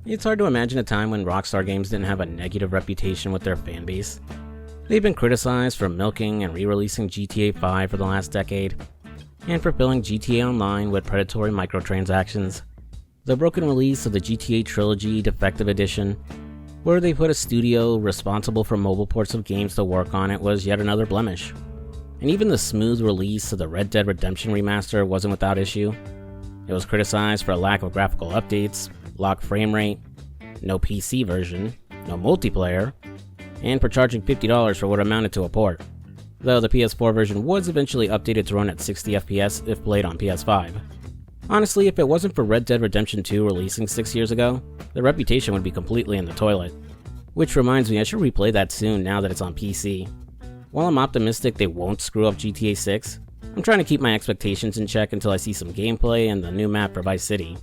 It's hard to imagine a time when Rockstar Games didn't have a negative reputation with their fanbase. They've been criticized for milking and re-releasing GTA 5 for the last decade, and for filling GTA Online with predatory microtransactions. The broken release of the GTA Trilogy Defective Edition, where they put a studio responsible for mobile ports of games to work on it, was yet another blemish. And even the smooth release of the Red Dead Redemption remaster wasn't without issue. It was criticized for a lack of graphical updates, locked frame rate, no PC version, no multiplayer, and for charging $50 for what amounted to a port, though the PS4 version was eventually updated to run at 60 FPS if played on PS5. Honestly, if it wasn't for Red Dead Redemption 2 releasing 6 years ago, the reputation would be completely in the toilet. Which reminds me, I should replay that soon now that it's on PC. While I'm optimistic they won't screw up GTA 6, I'm trying to keep my expectations in check until I see some gameplay and the new map for Vice City.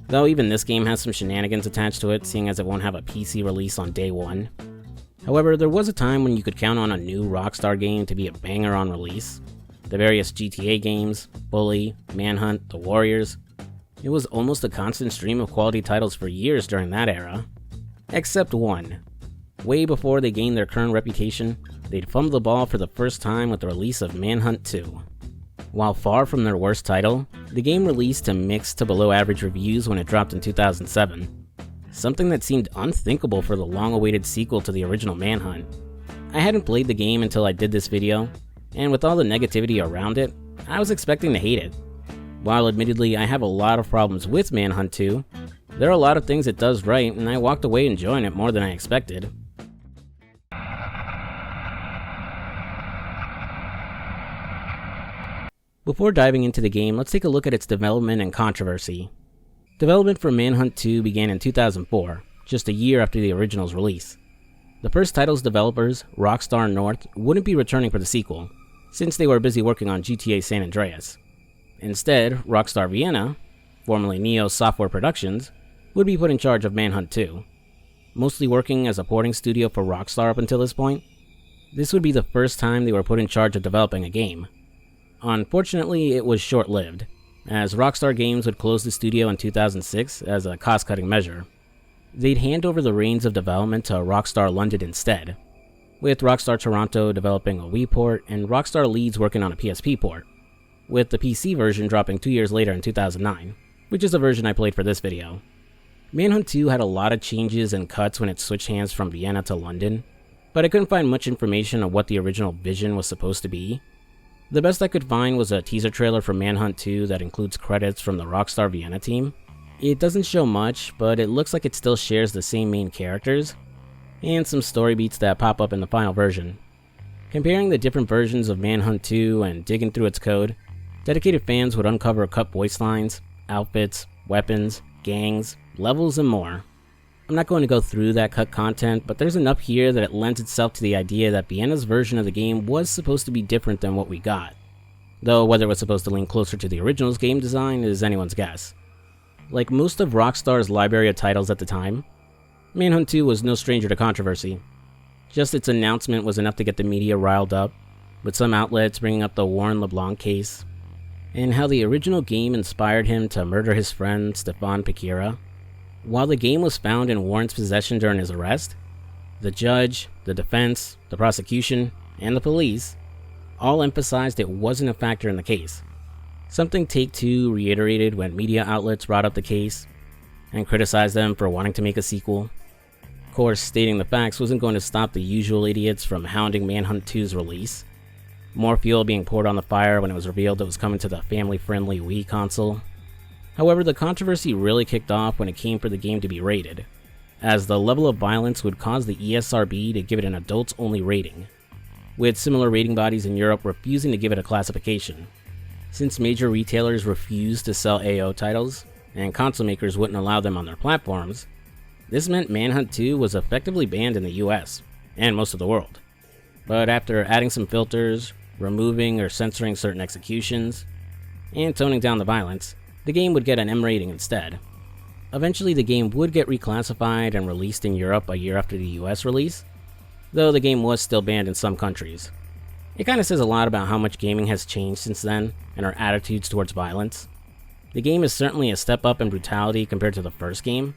Though even this game has some shenanigans attached to it, seeing as it won't have a PC release on day one. However, there was a time when you could count on a new Rockstar game to be a banger on release. The various GTA games, Bully, Manhunt, The Warriors. It was almost a constant stream of quality titles for years during that era. Except one. Way before they gained their current reputation, they'd fumbled the ball for the first time with the release of Manhunt 2. While far from their worst title, the game released to mixed to below average reviews when it dropped in 2007. Something that seemed unthinkable for the long-awaited sequel to the original Manhunt. I hadn't played the game until I did this video, and with all the negativity around it, I was expecting to hate it. While admittedly I have a lot of problems with Manhunt 2, there are a lot of things it does right, and I walked away enjoying it more than I expected. Before diving into the game, let's take a look at its development and controversy. Development for Manhunt 2 began in 2004, just a year after the original's release. The first title's developers, Rockstar North, wouldn't be returning for the sequel, since they were busy working on GTA San Andreas. Instead, Rockstar Vienna, formerly Neo Software Productions, would be put in charge of Manhunt 2. Mostly working as a porting studio for Rockstar up until this point, this would be the first time they were put in charge of developing a game. Unfortunately, it was short-lived, as Rockstar Games would close the studio in 2006 as a cost-cutting measure. They'd hand over the reins of development to Rockstar London instead, with Rockstar Toronto developing a Wii port and Rockstar Leeds working on a PSP port, with the PC version dropping 2 years later in 2009, which is the version I played for this video. Manhunt 2 had a lot of changes and cuts when it switched hands from Vienna to London, but I couldn't find much information on what the original vision was supposed to be. The best I could find was a teaser trailer for Manhunt 2 that includes credits from the Rockstar Vienna team. It doesn't show much, but it looks like it still shares the same main characters, and some story beats that pop up in the final version. Comparing the different versions of Manhunt 2 and digging through its code, dedicated fans would uncover cut voice lines, outfits, weapons, gangs, levels, and more. I'm not going to go through that cut content, but there's enough here that it lends itself to the idea that Vienna's version of the game was supposed to be different than what we got. Though whether it was supposed to lean closer to the original's game design is anyone's guess. Like most of Rockstar's library of titles at the time, Manhunt 2 was no stranger to controversy. Just its announcement was enough to get the media riled up, with some outlets bringing up the Warren LeBlanc case, and how the original game inspired him to murder his friend Stefan Pekira. While the game was found in Warren's possession during his arrest, the judge, the defense, the prosecution, and the police all emphasized it wasn't a factor in the case. Something Take-Two reiterated when media outlets brought up the case and criticized them for wanting to make a sequel. Of course, stating the facts wasn't going to stop the usual idiots from hounding Manhunt 2's release. More fuel being poured on the fire when it was revealed it was coming to the family-friendly Wii console. However, the controversy really kicked off when it came for the game to be rated, as the level of violence would cause the ESRB to give it an adults-only rating, with similar rating bodies in Europe refusing to give it a classification. Since major retailers refused to sell AO titles, and console makers wouldn't allow them on their platforms, this meant Manhunt 2 was effectively banned in the US, and most of the world. But after adding some filters, removing or censoring certain executions, and toning down the violence, the game would get an M rating instead. Eventually the game would get reclassified and released in Europe a year after the US release, though the game was still banned in some countries. It kinda says a lot about how much gaming has changed since then, and our attitudes towards violence. The game is certainly a step up in brutality compared to the first game,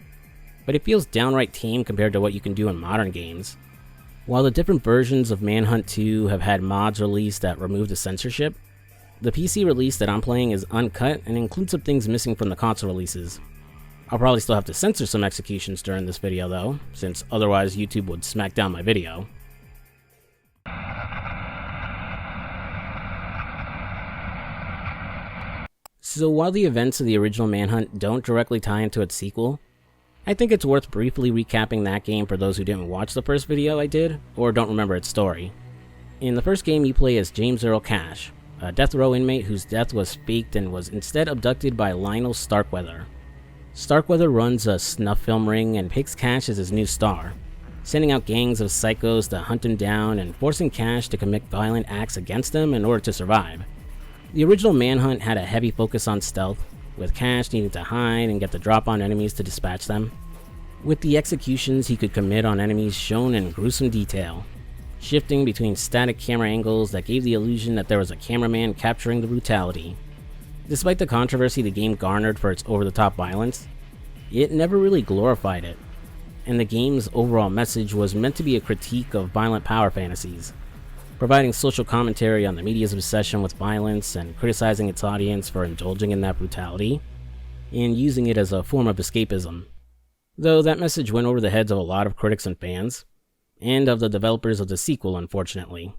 but it feels downright tame compared to what you can do in modern games. While the different versions of Manhunt 2 have had mods released that remove the censorship, the PC release that I'm playing is uncut and includes some things missing from the console releases. I'll probably still have to censor some executions during this video though, since otherwise YouTube would smack down my video. So while the events of the original Manhunt don't directly tie into its sequel, I think it's worth briefly recapping that game for those who didn't watch the first video I did, or don't remember its story. In the first game you play as James Earl Cash, a death row inmate whose death was faked and was instead abducted by Lionel Starkweather. Starkweather runs a snuff film ring and picks Cash as his new star, sending out gangs of psychos to hunt him down and forcing Cash to commit violent acts against them in order to survive. The original Manhunt had a heavy focus on stealth, with Cash needing to hide and get the drop on enemies to dispatch them, with the executions he could commit on enemies shown in gruesome detail, shifting between static camera angles that gave the illusion that there was a cameraman capturing the brutality. Despite the controversy the game garnered for its over-the-top violence, it never really glorified it, and the game's overall message was meant to be a critique of violent power fantasies, providing social commentary on the media's obsession with violence and criticizing its audience for indulging in that brutality, and using it as a form of escapism. Though that message went over the heads of a lot of critics and fans, and of the developers of the sequel, unfortunately.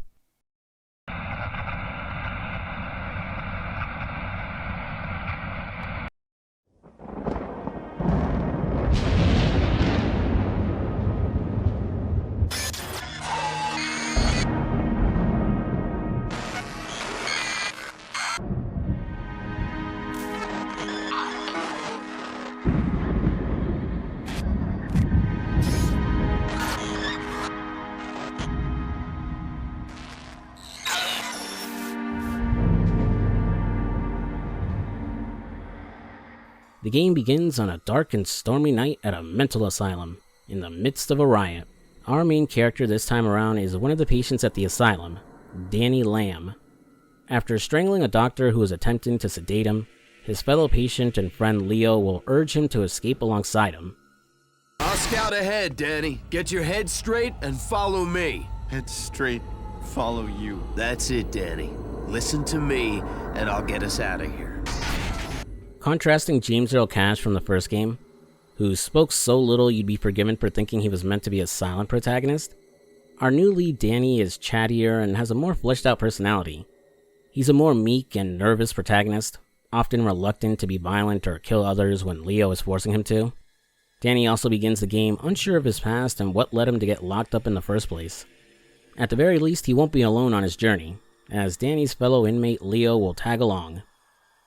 The game begins on a dark and stormy night at a mental asylum, in the midst of a riot. Our main character this time around is one of the patients at the asylum, Danny Lamb. After strangling a doctor who is attempting to sedate him, his fellow patient and friend Leo will urge him to escape alongside him. I'll scout ahead, Danny. Get your head straight and follow me. Head straight, follow you. That's it, Danny. Listen to me, and I'll get us out of here. Contrasting James Earl Cash from the first game, who spoke so little you'd be forgiven for thinking he was meant to be a silent protagonist, our new lead Danny is chattier and has a more fleshed out personality. He's a more meek and nervous protagonist, often reluctant to be violent or kill others when Leo is forcing him to. Danny also begins the game unsure of his past and what led him to get locked up in the first place. At the very least, he won't be alone on his journey, as Danny's fellow inmate Leo will tag along.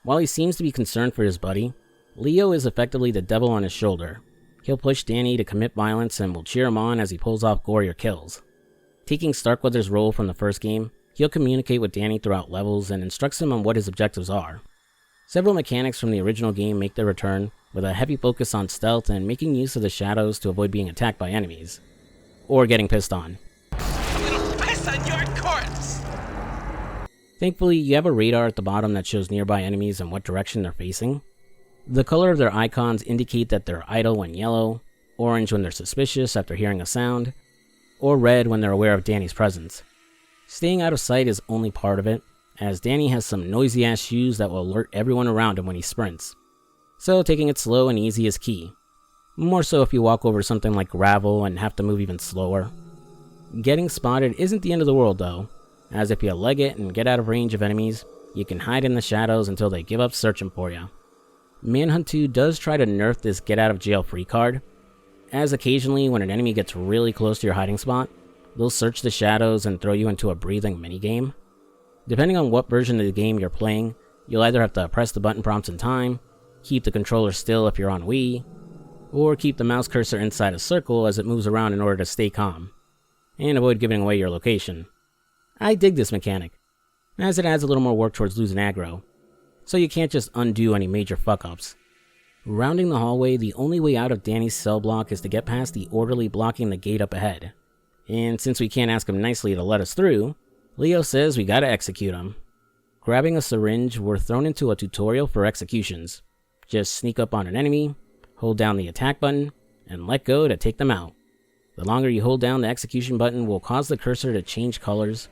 While he seems to be concerned for his buddy, Leo is effectively the devil on his shoulder. He'll push Danny to commit violence and will cheer him on as he pulls off gorier kills. Taking Starkweather's role from the first game, he'll communicate with Danny throughout levels and instructs him on what his objectives are. Several mechanics from the original game make their return, with a heavy focus on stealth and making use of the shadows to avoid being attacked by enemies, or getting pissed on. I'm gonna piss on your corpse! Thankfully, you have a radar at the bottom that shows nearby enemies and what direction they're facing. The color of their icons indicate that they're idle when yellow, orange when they're suspicious after hearing a sound, or red when they're aware of Danny's presence. Staying out of sight is only part of it, as Danny has some noisy ass shoes that will alert everyone around him when he sprints. So taking it slow and easy is key. More so if you walk over something like gravel and have to move even slower. Getting spotted isn't the end of the world though, as if you leg it and get out of range of enemies, you can hide in the shadows until they give up searching for you. Manhunt 2 does try to nerf this get out of jail free card, as occasionally when an enemy gets really close to your hiding spot, they'll search the shadows and throw you into a breathing minigame. Depending on what version of the game you're playing, you'll either have to press the button prompts in time, keep the controller still if you're on Wii, or keep the mouse cursor inside a circle as it moves around in order to stay calm, and avoid giving away your location. I dig this mechanic, as it adds a little more work towards losing aggro, so you can't just undo any major fuck-ups. Rounding the hallway, the only way out of Danny's cell block is to get past the orderly blocking the gate up ahead, and since we can't ask him nicely to let us through, Leo says we gotta execute him. Grabbing a syringe, we're thrown into a tutorial for executions. Just sneak up on an enemy, hold down the attack button, and let go to take them out. The longer you hold down the execution button will cause the cursor to change colors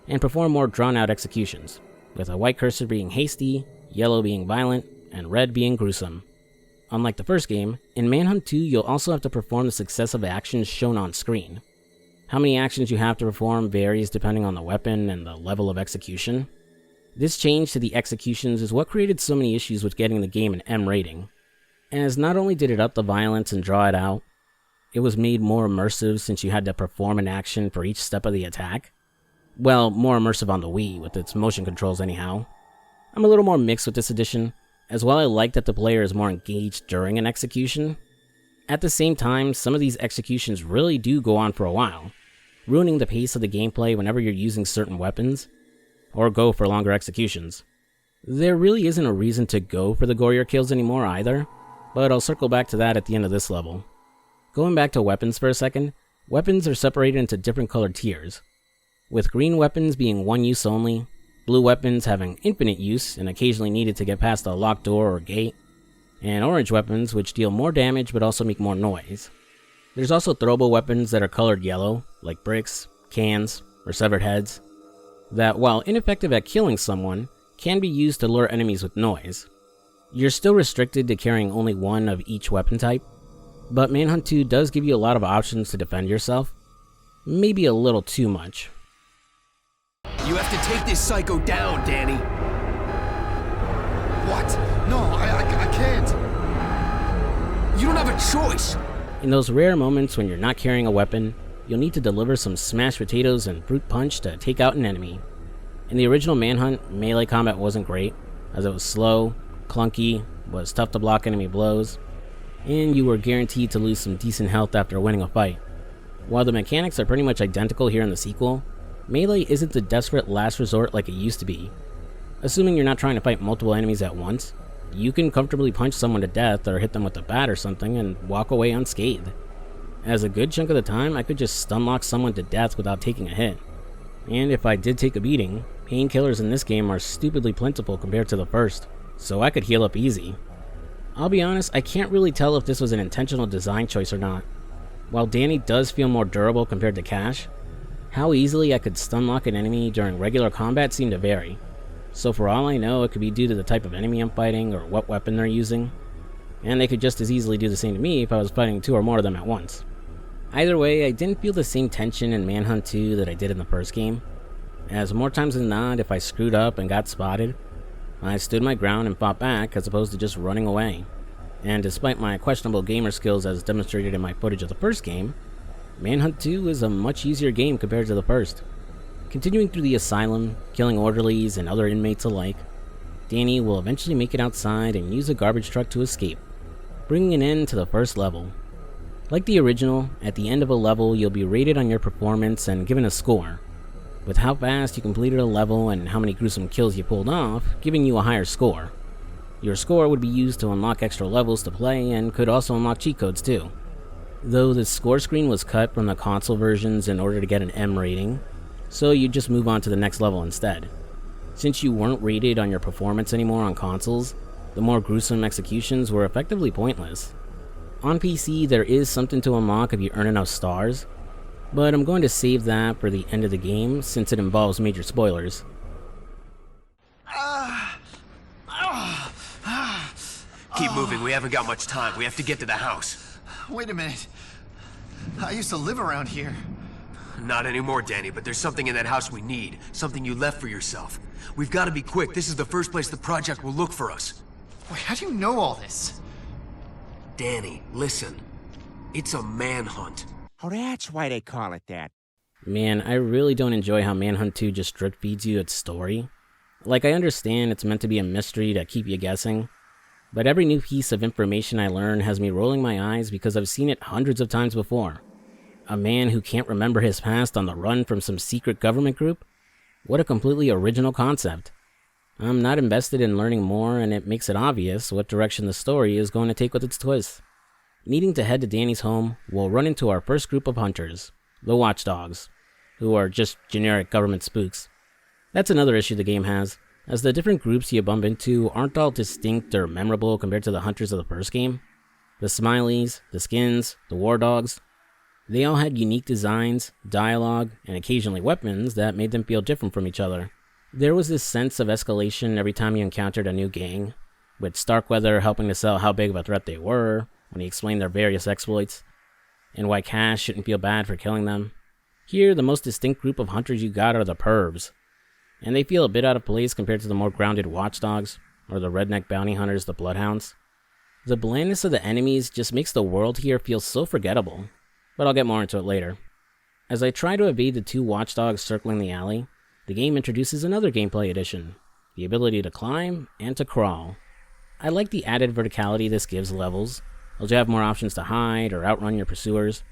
and perform more drawn-out executions, with a white cursor being hasty, yellow being violent, and red being gruesome. Unlike the first game, in Manhunt 2 you'll also have to perform the successive actions shown on screen. How many actions you have to perform varies depending on the weapon and the level of execution. This change to the executions is what created so many issues with getting the game an M rating, as not only did it up the violence and draw it out, it was made more immersive since you had to perform an action for each step of the attack. Well, more immersive on the Wii with its motion controls anyhow. I'm a little more mixed with this edition, as while I like that the player is more engaged during an execution, at the same time, some of these executions really do go on for a while, ruining the pace of the gameplay whenever you're using certain weapons, or go for longer executions. There really isn't a reason to go for the gorier kills anymore either, but I'll circle back to that at the end of this level. Going back to weapons for a second, weapons are separated into different colored tiers, with green weapons being one use only, blue weapons having infinite use and occasionally needed to get past a locked door or gate, and orange weapons which deal more damage but also make more noise. There's also throwable weapons that are colored yellow, like bricks, cans, or severed heads, that while ineffective at killing someone, can be used to lure enemies with noise. You're still restricted to carrying only one of each weapon type, but Manhunt 2 does give you a lot of options to defend yourself. Maybe a little too much. You have to take this psycho down, Danny. What? No, I can't. You don't have a choice. In those rare moments when you're not carrying a weapon, you'll need to deliver some smashed potatoes and brute punch to take out an enemy. In the original Manhunt, melee combat wasn't great, as it was slow, clunky, was tough to block enemy blows, and you were guaranteed to lose some decent health after winning a fight. While the mechanics are pretty much identical here in the sequel, melee isn't the desperate last resort like it used to be. Assuming you're not trying to fight multiple enemies at once, you can comfortably punch someone to death or hit them with a bat or something and walk away unscathed. As a good chunk of the time, I could just stunlock someone to death without taking a hit. And if I did take a beating, painkillers in this game are stupidly plentiful compared to the first, so I could heal up easy. I'll be honest, I can't really tell if this was an intentional design choice or not. While Danny does feel more durable compared to Cash, how easily I could stunlock an enemy during regular combat seemed to vary. So for all I know, it could be due to the type of enemy I'm fighting or what weapon they're using, and they could just as easily do the same to me if I was fighting two or more of them at once. Either way, I didn't feel the same tension in Manhunt 2 that I did in the first game, as more times than not, if I screwed up and got spotted, I stood my ground and fought back as opposed to just running away. And despite my questionable gamer skills as demonstrated in my footage of the first game, Manhunt 2 is a much easier game compared to the first. Continuing through the asylum, killing orderlies and other inmates alike, Danny will eventually make it outside and use a garbage truck to escape, bringing an end to the first level. Like the original, at the end of a level you'll be rated on your performance and given a score, with how fast you completed a level and how many gruesome kills you pulled off, giving you a higher score. Your score would be used to unlock extra levels to play and could also unlock cheat codes too. Though the score screen was cut from the console versions in order to get an M rating, so you just move on to the next level instead. Since you weren't rated on your performance anymore on consoles, the more gruesome executions were effectively pointless. On PC, there is something to unlock if you earn enough stars, but I'm going to save that for the end of the game since it involves major spoilers. Keep moving, we haven't got much time. We have to get to the house. Wait a minute. I used to live around here. Not anymore, Danny, but there's something in that house we need. Something you left for yourself. We've got to be quick. This is the first place the project will look for us. Wait, how do you know all this? Danny, listen. It's a manhunt. Oh, that's why they call it that. Man, I really don't enjoy how Manhunt 2 just drip feeds you its story. Like, I understand it's meant to be a mystery to keep you guessing, but every new piece of information I learn has me rolling my eyes because I've seen it hundreds of times before. A man who can't remember his past on the run from some secret government group? What a completely original concept. I'm not invested in learning more, and it makes it obvious what direction the story is going to take with its twists. Needing to head to Danny's home, we'll run into our first group of hunters, the Watchdogs, who are just generic government spooks. That's another issue the game has, as the different groups you bump into aren't all distinct or memorable compared to the hunters of the first game. The smileys, the skins, the war dogs, they all had unique designs, dialogue, and occasionally weapons that made them feel different from each other. There was this sense of escalation every time you encountered a new gang, with Starkweather helping to sell how big of a threat they were when he explained their various exploits, and why Cash shouldn't feel bad for killing them. Here, the most distinct group of hunters you got are the pervs, and they feel a bit out of place compared to the more grounded watchdogs, or the redneck bounty hunters, the bloodhounds. The blandness of the enemies just makes the world here feel so forgettable, but I'll get more into it later. As I try to evade the two watchdogs circling the alley, the game introduces another gameplay addition, the ability to climb and to crawl. I like the added verticality this gives levels, as you have more options to hide or outrun your pursuers,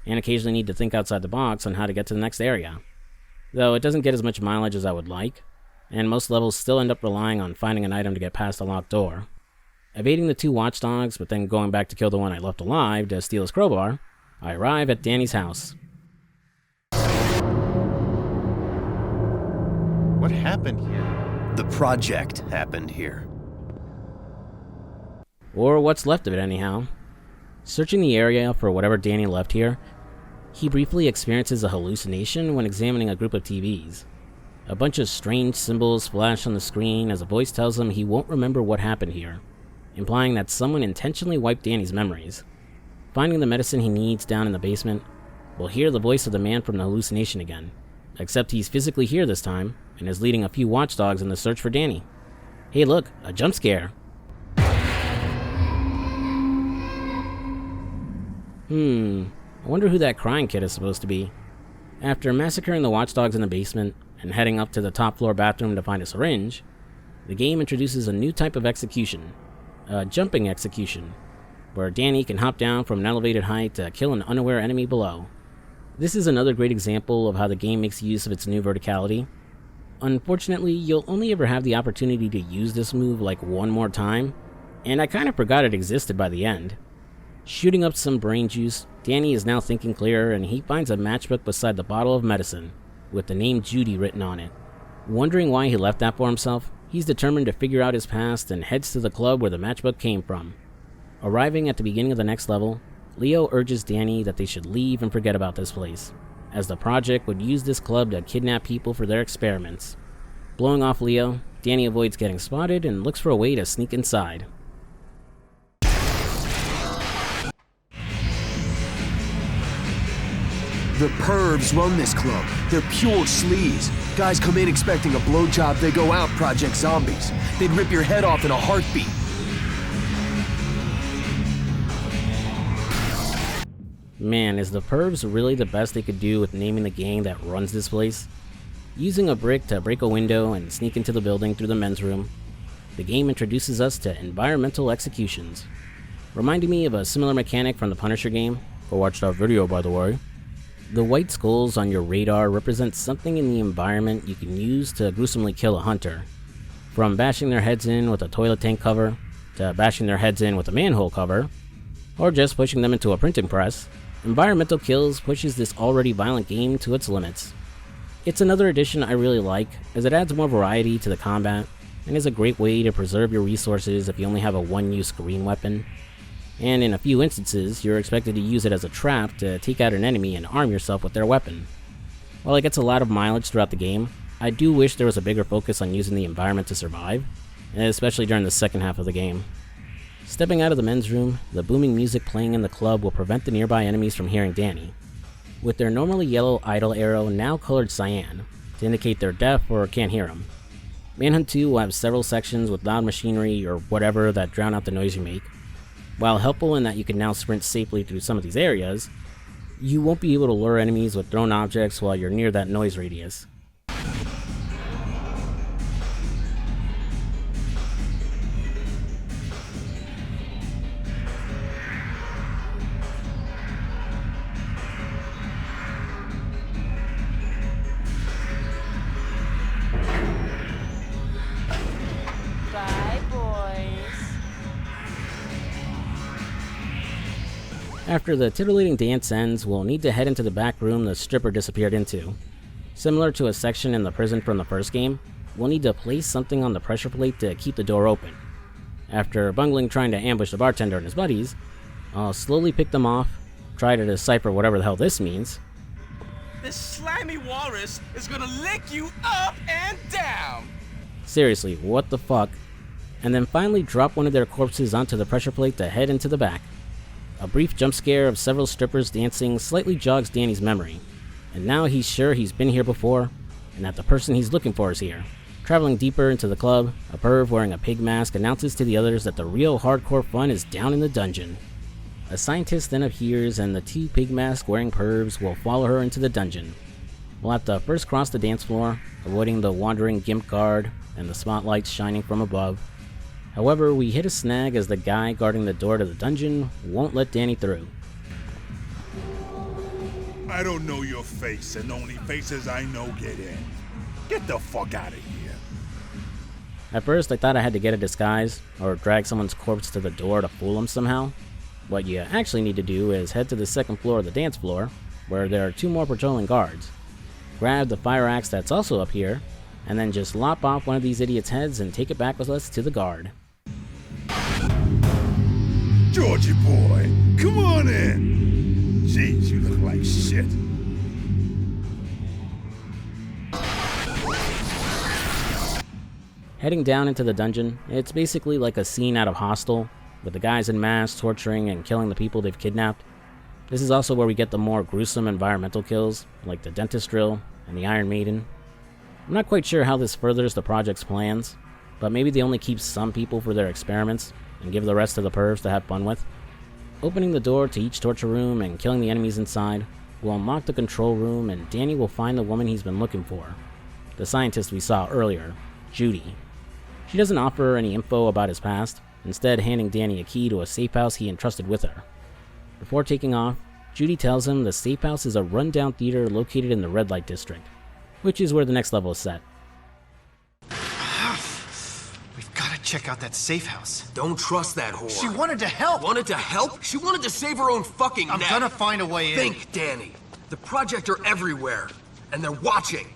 and occasionally need to think outside the box on how to get to the next area. Though it doesn't get as much mileage as I would like, and most levels still end up relying on finding an item to get past a locked door. Evading the two watchdogs, but then going back to kill the one I left alive to steal his crowbar, I arrive at Danny's house. What happened here? The project happened here. Or what's left of it anyhow. Searching the area for whatever Danny left here, he briefly experiences a hallucination when examining a group of TVs. A bunch of strange symbols flash on the screen as a voice tells him he won't remember what happened here, implying that someone intentionally wiped Danny's memories. Finding the medicine he needs down in the basement, we'll hear the voice of the man from the hallucination again, except he's physically here this time, and is leading a few watchdogs in the search for Danny. Hey look, a jump scare! I wonder who that crying kid is supposed to be. After massacring the watchdogs in the basement, and heading up to the top floor bathroom to find a syringe, the game introduces a new type of execution, a jumping execution, where Danny can hop down from an elevated height to kill an unaware enemy below. This is another great example of how the game makes use of its new verticality. Unfortunately, you'll only ever have the opportunity to use this move like one more time, and I kind of forgot it existed by the end. Shooting up some brain juice, Danny is now thinking clearer, and he finds a matchbook beside the bottle of medicine, with the name Judy written on it. Wondering why he left that for himself, he's determined to figure out his past and heads to the club where the matchbook came from. Arriving at the beginning of the next level, Leo urges Danny that they should leave and forget about this place, as the project would use this club to kidnap people for their experiments. Blowing off Leo, Danny avoids getting spotted and looks for a way to sneak inside. The pervs run this club. They're pure sleaze. Guys come in expecting a blowjob, they go out Project Zombies. They'd rip your head off in a heartbeat. Man, is the pervs really the best they could do with naming the gang that runs this place? Using a brick to break a window and sneak into the building through the men's room, the game introduces us to environmental executions, reminding me of a similar mechanic from the Punisher game. Go watch that video, by the way. The white skulls on your radar represent something in the environment you can use to gruesomely kill a hunter. From bashing their heads in with a toilet tank cover, to bashing their heads in with a manhole cover, or just pushing them into a printing press, Environmental Kills pushes this already violent game to its limits. It's another addition I really like, as it adds more variety to the combat, and is a great way to preserve your resources if you only have a one-use green weapon. And in a few instances, you're expected to use it as a trap to take out an enemy and arm yourself with their weapon. While it gets a lot of mileage throughout the game, I do wish there was a bigger focus on using the environment to survive, especially during the second half of the game. Stepping out of the men's room, the booming music playing in the club will prevent the nearby enemies from hearing Danny, with their normally yellow idle arrow now colored cyan, to indicate they're deaf or can't hear him. Manhunt 2 will have several sections with loud machinery or whatever that drown out the noise you make. While helpful in that you can now sprint safely through some of these areas, you won't be able to lure enemies with thrown objects while you're near that noise radius. After the titillating dance ends, we'll need to head into the back room the stripper disappeared into. Similar to a section in the prison from the first game, we'll need to place something on the pressure plate to keep the door open. After bungling trying to ambush the bartender and his buddies, I'll slowly pick them off, try to decipher whatever the hell this means. This slimy walrus is gonna lick you up and down! Seriously, what the fuck? And then finally drop one of their corpses onto the pressure plate to head into the back. A brief jump scare of several strippers dancing slightly jogs Danny's memory, and now he's sure he's been here before, and that the person he's looking for is here. Traveling deeper into the club, a perv wearing a pig mask announces to the others that the real hardcore fun is down in the dungeon. A scientist then appears, and the two pig mask wearing pervs will follow her into the dungeon. We'll have to first cross the dance floor, avoiding the wandering gimp guard and the spotlights shining from above. However, we hit a snag as the guy guarding the door to the dungeon won't let Danny through. I don't know your face, and the only faces I know get in. Get the fuck out of here. At first, I thought I had to get a disguise, or drag someone's corpse to the door to fool them somehow. What you actually need to do is head to the second floor of the dance floor, where there are two more patrolling guards. Grab the fire axe that's also up here, and then just lop off one of these idiots' heads and take it back with us to the guard. Georgie boy, come on in. Jeez, you look like shit. Heading down into the dungeon, it's basically like a scene out of Hostel, with the guys in masks torturing and killing the people they've kidnapped. This is also where we get the more gruesome environmental kills, like the dentist drill and the Iron Maiden. I'm not quite sure how this furthers the project's plans, but maybe they only keep some people for their experiments, and give the rest to the pervs to have fun with. Opening the door to each torture room and killing the enemies inside will unlock the control room, and Danny will find the woman he's been looking for, the scientist we saw earlier, Judy. She doesn't offer any info about his past, instead handing Danny a key to a safe house he entrusted with her. Before taking off, Judy tells him the safe house is a rundown theater located in the red light district, which is where the next level is set. We've gotta check out that safe house. Don't trust that whore. She wanted to help! Wanted to help? She wanted to save her own fucking I'm neck. gonna find a way in. Think, Danny. The project are everywhere, and they're watching.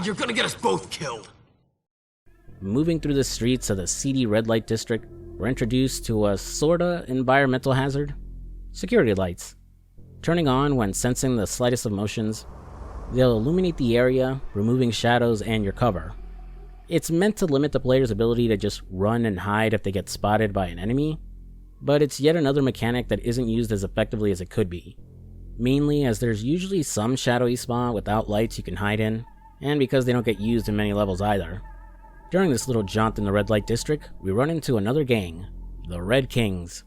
You're gonna get us both killed. Moving through the streets of the seedy red light district, we're introduced to a sorta environmental hazard: security lights. Turning on when sensing the slightest of motions, they'll illuminate the area, removing shadows and your cover. It's meant to limit the player's ability to just run and hide if they get spotted by an enemy, but it's yet another mechanic that isn't used as effectively as it could be. Mainly as there's usually some shadowy spot without lights you can hide in, and because they don't get used in many levels either. During this little jaunt in the red light district, we run into another gang, the Red Kings.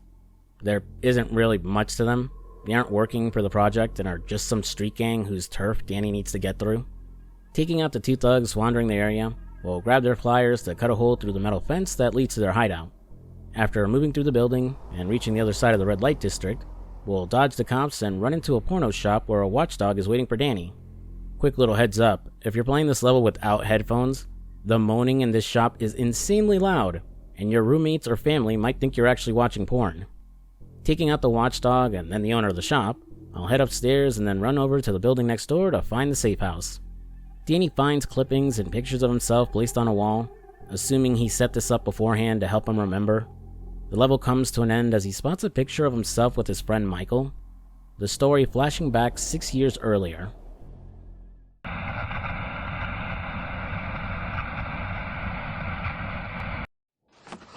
There isn't really much to them. They aren't working for the project and are just some street gang whose turf Danny needs to get through. Taking out the two thugs wandering the area, we'll grab their pliers to cut a hole through the metal fence that leads to their hideout. After moving through the building and reaching the other side of the red light district, we'll dodge the cops and run into a porno shop where a watchdog is waiting for Danny. Quick little heads up, if you're playing this level without headphones, the moaning in this shop is insanely loud, and your roommates or family might think you're actually watching porn. Taking out the watchdog and then the owner of the shop, I'll head upstairs and then run over to the building next door to find the safe house. Danny finds clippings and pictures of himself placed on a wall, assuming he set this up beforehand to help him remember. The level comes to an end as he spots a picture of himself with his friend Michael, the story flashing back 6 years earlier.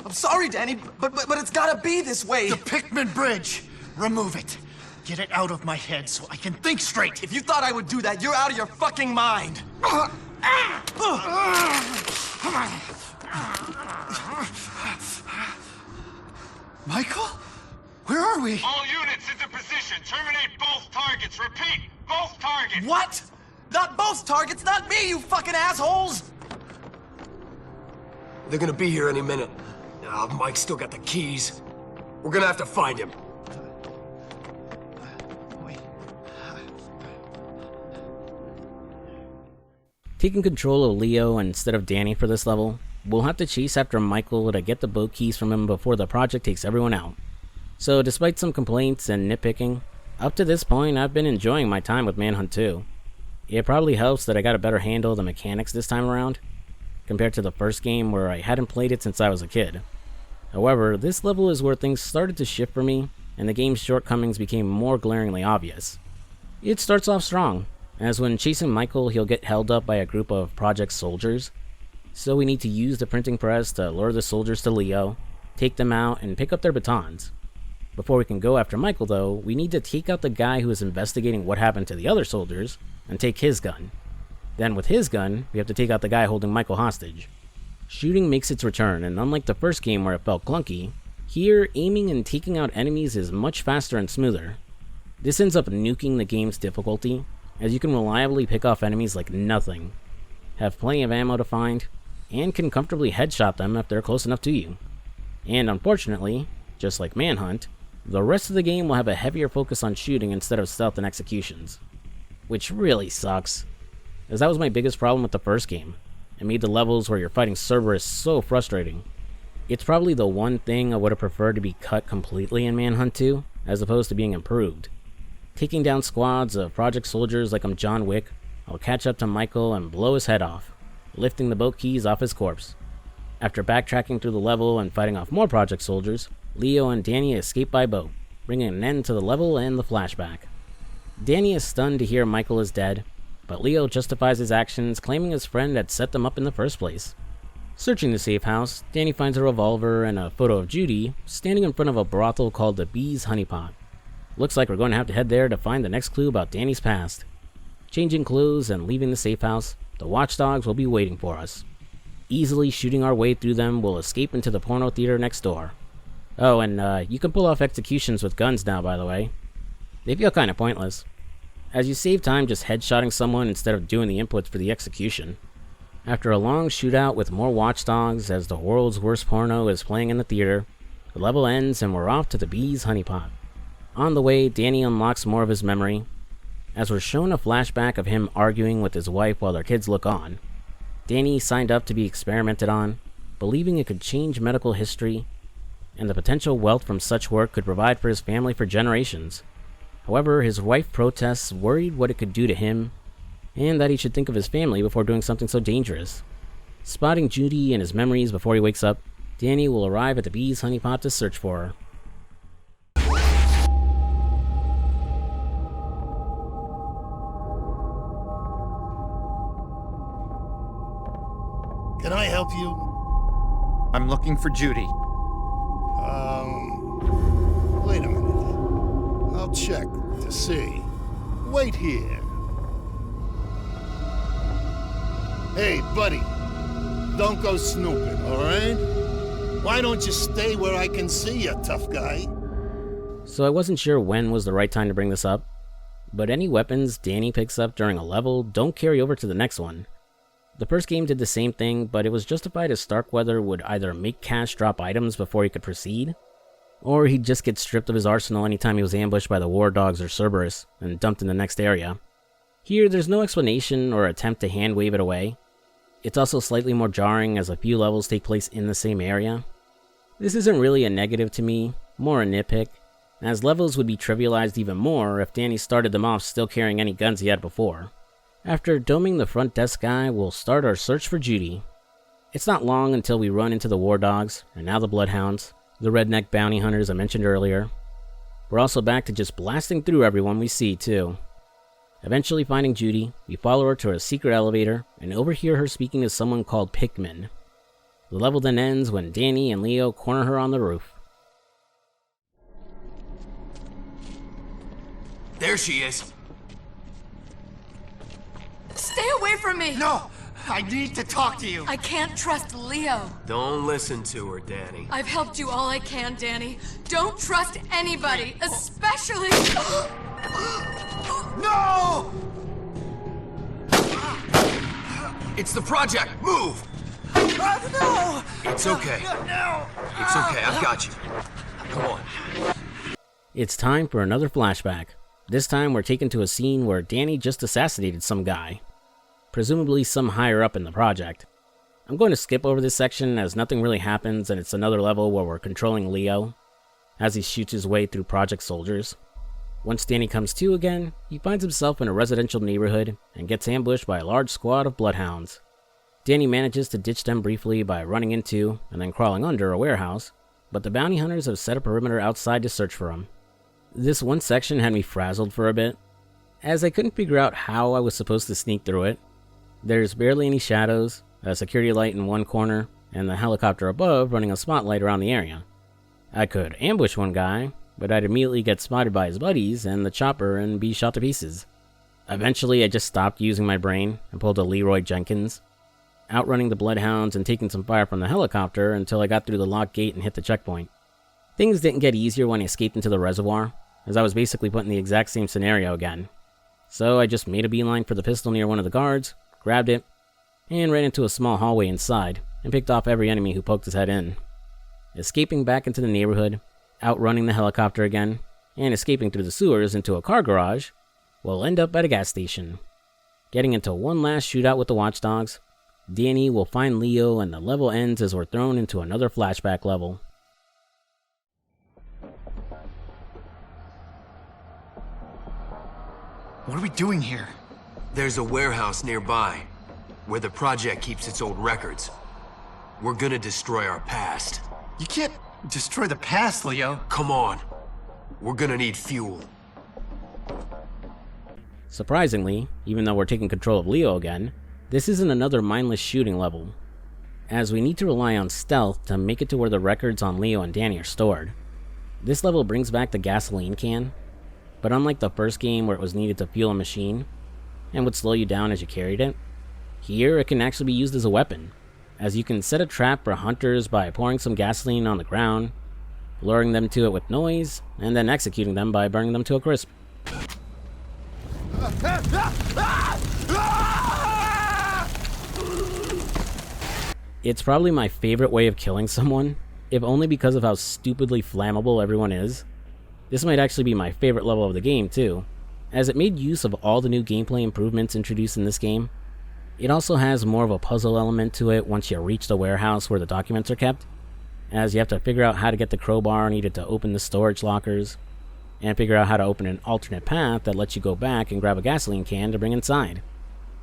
I'm sorry, Danny, but it's gotta be this way. The Pickman Bridge! Remove it. Get it out of my head so I can think straight. If you thought I would do that, you're out of your fucking mind. Michael? Where are we? All units into position. Terminate both targets. Repeat, both targets. What? Not both targets, not me, you fucking assholes! They're gonna be here any minute. Mike's still got the keys. We're gonna have to find him. Wait. Taking control of Leo instead of Danny for this level, we'll have to chase after Michael to get the boat keys from him before the project takes everyone out. So despite some complaints and nitpicking, up to this point I've been enjoying my time with Manhunt 2. It probably helps that I got a better handle of the mechanics this time around, compared to the first game where I hadn't played it since I was a kid. However, this level is where things started to shift for me, and the game's shortcomings became more glaringly obvious. It starts off strong, as when chasing Michael he'll get held up by a group of Project soldiers, so we need to use the printing press to lure the soldiers to Leo, take them out, and pick up their batons. Before we can go after Michael though, we need to take out the guy who is investigating what happened to the other soldiers, and take his gun. Then with his gun, we have to take out the guy holding Michael hostage. Shooting makes its return, and unlike the first game where it felt clunky, here aiming and taking out enemies is much faster and smoother. This ends up nuking the game's difficulty, as you can reliably pick off enemies like nothing, have plenty of ammo to find, and can comfortably headshot them if they're close enough to you. And unfortunately, just like Manhunt, the rest of the game will have a heavier focus on shooting instead of stealth and executions. Which really sucks, as that was my biggest problem with the first game. It made the levels where you're fighting Cerberus so frustrating. It's probably the one thing I would have preferred to be cut completely in Manhunt 2, as opposed to being improved. Taking down squads of Project soldiers like I'm John Wick, I'll catch up to Michael and blow his head off, lifting the boat keys off his corpse. After backtracking through the level and fighting off more Project soldiers, Leo and Danny escape by boat, bringing an end to the level and the flashback. Danny is stunned to hear Michael is dead, but Leo justifies his actions, claiming his friend had set them up in the first place. Searching the safe house, Danny finds a revolver and a photo of Judy standing in front of a brothel called the Bee's Honeypot. Looks like we're going to have to head there to find the next clue about Danny's past. Changing clothes and leaving the safe house, the watchdogs will be waiting for us. Easily shooting our way through them, we'll escape into the porno theater next door. Oh, and you can pull off executions with guns now, by the way. They feel kinda pointless, as you save time just headshotting someone instead of doing the inputs for the execution. After a long shootout with more watchdogs as the world's worst porno is playing in the theater, the level ends and we're off to the Bee's Honeypot. On the way, Danny unlocks more of his memory, as we're shown a flashback of him arguing with his wife while their kids look on. Danny signed up to be experimented on, believing it could change medical history, and the potential wealth from such work could provide for his family for generations. However, his wife protests, worried what it could do to him, and that he should think of his family before doing something so dangerous. Spotting Judy and his memories before he wakes up, Danny will arrive at the Bee's Honeypot to search for her. Can I help you? I'm looking for Judy. Wait a minute. I'll check to see. Wait here. Hey, buddy. Don't go snooping, all right? Why don't you stay where I can see you, tough guy? So I wasn't sure when was the right time to bring this up, but any weapons Danny picks up during a level don't carry over to the next one. The first game did the same thing, but it was justified as Starkweather would either make Cash drop items before he could proceed, or he'd just get stripped of his arsenal anytime he was ambushed by the War Dogs or Cerberus and dumped in the next area. Here, there's no explanation or attempt to hand wave it away. It's also slightly more jarring as a few levels take place in the same area. This isn't really a negative to me, more a nitpick, as levels would be trivialized even more if Danny started them off still carrying any guns he had before. After doming the front desk guy, we'll start our search for Judy. It's not long until we run into the War Dogs, and now the Bloodhounds, the redneck bounty hunters I mentioned earlier. We're also back to just blasting through everyone we see, too. Eventually finding Judy, we follow her to a secret elevator, and overhear her speaking to someone called Pikmin. The level then ends when Danny and Leo corner her on the roof. There she is. Stay away from me! No! I need to talk to you! I can't trust Leo. Don't listen to her, Danny. I've helped you all I can, Danny. Don't trust anybody, especially... No! It's the project. Move! No! It's okay. No! It's okay. I've got you. Come on. It's time for another flashback. This time we're taken to a scene where Danny just assassinated some guy, presumably some higher up in the project. I'm going to skip over this section as nothing really happens, and it's another level where we're controlling Leo as he shoots his way through project soldiers. Once Danny comes to again, he finds himself in a residential neighborhood and gets ambushed by a large squad of bloodhounds. Danny manages to ditch them briefly by running into and then crawling under a warehouse, but the bounty hunters have set a perimeter outside to search for him. This one section had me frazzled for a bit, as I couldn't figure out how I was supposed to sneak through it. There's barely any shadows, a security light in one corner, and the helicopter above running a spotlight around the area. I could ambush one guy, but I'd immediately get spotted by his buddies and the chopper and be shot to pieces. Eventually, I just stopped using my brain and pulled a Leroy Jenkins, outrunning the bloodhounds and taking some fire from the helicopter until I got through the locked gate and hit the checkpoint. Things didn't get easier when I escaped into the reservoir, as I was basically put in the exact same scenario again. So I just made a beeline for the pistol near one of the guards, grabbed it, and ran into a small hallway inside, and picked off every enemy who poked his head in. Escaping back into the neighborhood, outrunning the helicopter again, and escaping through the sewers into a car garage, we'll end up at a gas station. Getting into one last shootout with the watchdogs, Danny will find Leo and the level ends as we're thrown into another flashback level. What are we doing here? There's a warehouse nearby, where the project keeps its old records. We're gonna destroy our past. You can't destroy the past, Leo. Come on. We're gonna need fuel. Surprisingly, even though we're taking control of Leo again, this isn't another mindless shooting level, as we need to rely on stealth to make it to where the records on Leo and Danny are stored. This level brings back the gasoline can, but unlike the first game where it was needed to fuel a machine, and would slow you down as you carried it, here it can actually be used as a weapon, as you can set a trap for hunters by pouring some gasoline on the ground, luring them to it with noise, and then executing them by burning them to a crisp. It's probably my favorite way of killing someone, if only because of how stupidly flammable everyone is. This might actually be my favorite level of the game too, as it made use of all the new gameplay improvements introduced in this game. It also has more of a puzzle element to it once you reach the warehouse where the documents are kept, as you have to figure out how to get the crowbar needed to open the storage lockers, and figure out how to open an alternate path that lets you go back and grab a gasoline can to bring inside.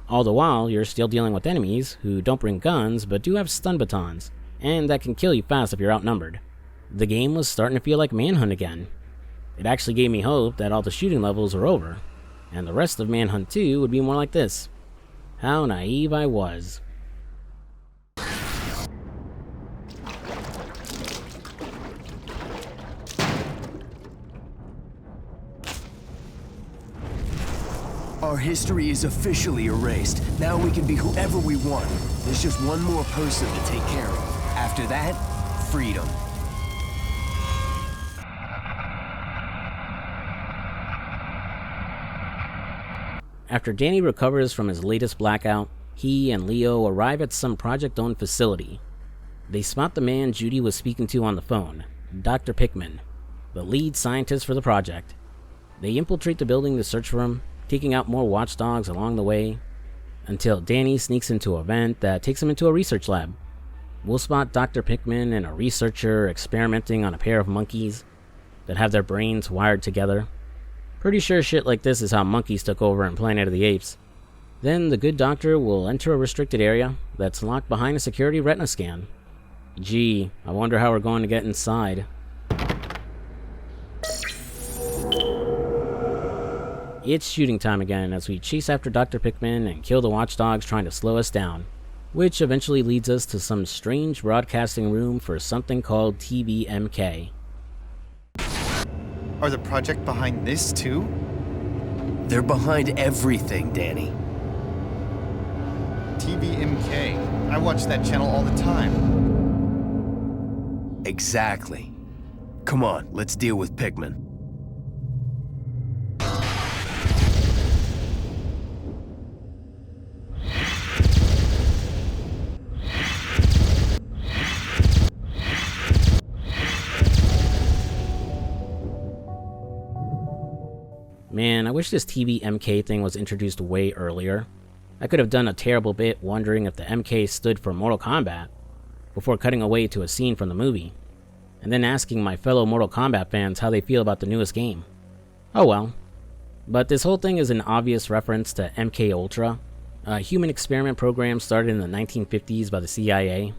All the while, you're still dealing with enemies who don't bring guns but do have stun batons, and that can kill you fast if you're outnumbered. The game was starting to feel like Manhunt again. It actually gave me hope that all the shooting levels were over, and the rest of Manhunt 2 would be more like this. How naive I was. Our history is officially erased. Now we can be whoever we want. There's just one more person to take care of. After that, freedom. After Danny recovers from his latest blackout, he and Leo arrive at some project-owned facility. They spot the man Judy was speaking to on the phone, Dr. Pickman, the lead scientist for the project. They infiltrate the building to search for him, taking out more watchdogs along the way, until Danny sneaks into a vent that takes him into a research lab. We'll spot Dr. Pickman and a researcher experimenting on a pair of monkeys that have their brains wired together. Pretty sure shit like this is how monkeys took over in Planet of the Apes. Then the good doctor will enter a restricted area that's locked behind a security retina scan. Gee, I wonder how we're going to get inside. It's shooting time again as we chase after Dr. Pickman and kill the watchdogs trying to slow us down, which eventually leads us to some strange broadcasting room for something called TBMK. Are the project behind this too? They're behind everything, Danny. TBMK. I watch that channel all the time. Exactly. Come on, let's deal with Pickman. Man, I wish this TBMK thing was introduced way earlier. I could have done a terrible bit wondering if the MK stood for Mortal Kombat, before cutting away to a scene from the movie, and then asking my fellow Mortal Kombat fans how they feel about the newest game. Oh well. But this whole thing is an obvious reference to MK Ultra, a human experiment program started in the 1950s by the CIA.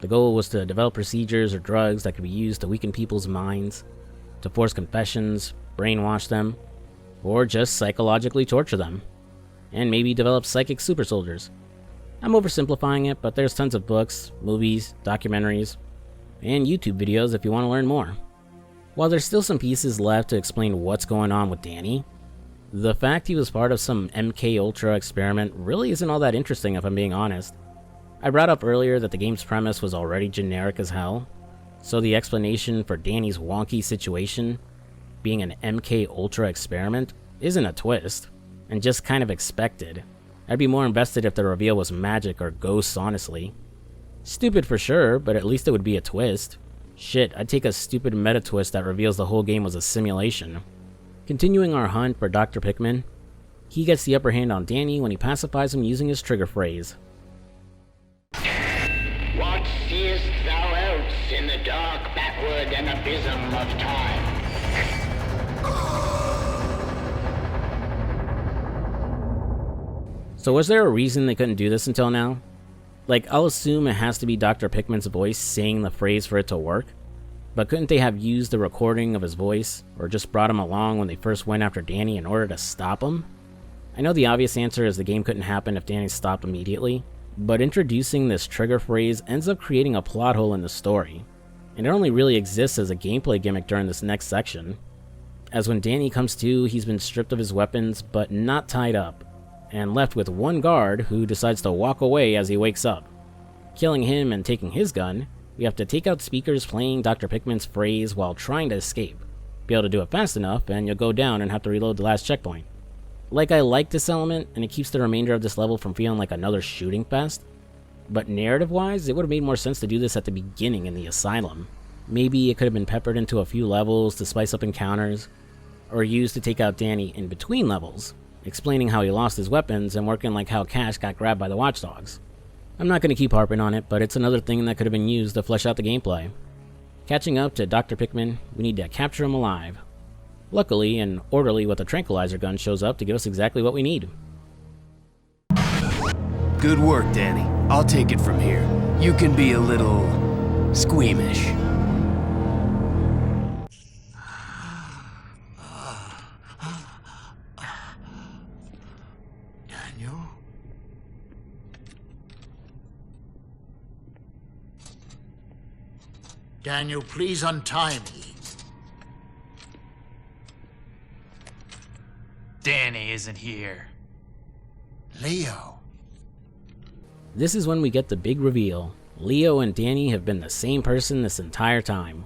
The goal was to develop procedures or drugs that could be used to weaken people's minds, to force confessions, brainwash them, or just psychologically torture them, and maybe develop psychic super soldiers. I'm oversimplifying it, but there's tons of books, movies, documentaries, and YouTube videos if you want to learn more. While there's still some pieces left to explain what's going on with Danny, the fact he was part of some MK Ultra experiment really isn't all that interesting if I'm being honest. I brought up earlier that the game's premise was already generic as hell, so the explanation for Danny's wonky situation being an MK Ultra experiment isn't a twist, and just kind of expected. I'd be more invested if the reveal was magic or ghosts, honestly. Stupid for sure, but at least it would be a twist. Shit, I'd take a stupid meta twist that reveals the whole game was a simulation. Continuing our hunt for Dr. Pickman, he gets the upper hand on Danny when he pacifies him using his trigger phrase. What seest thou else in the dark backward and abysm of time? So was there a reason they couldn't do this until now? Like, I'll assume it has to be Dr. Pickman's voice saying the phrase for it to work, but couldn't they have used the recording of his voice, or just brought him along when they first went after Danny in order to stop him? I know the obvious answer is the game couldn't happen if Danny stopped immediately, but introducing this trigger phrase ends up creating a plot hole in the story, and it only really exists as a gameplay gimmick during this next section. As when Danny comes to, he's been stripped of his weapons, but not tied up, and left with one guard who decides to walk away as he wakes up. Killing him and taking his gun, we have to take out speakers playing Dr. Pickman's phrase while trying to escape. Be able to do it fast enough, and you'll go down and have to reload the last checkpoint. Like, I like this element, and it keeps the remainder of this level from feeling like another shooting fest, but narrative-wise, it would have made more sense to do this at the beginning in the asylum. Maybe it could have been peppered into a few levels to spice up encounters, or used to take out Danny in between levels, explaining how he lost his weapons and working like how Cash got grabbed by the watchdogs. I'm not going to keep harping on it, but it's another thing that could have been used to flesh out the gameplay. Catching up to Dr. Pickman, we need to capture him alive. Luckily, an orderly with a tranquilizer gun shows up to give us exactly what we need. Good work, Danny. I'll take it from here. You can be a little squeamish. Daniel, please untie me. Danny isn't here. Leo. This is when we get the big reveal. Leo and Danny have been the same person this entire time.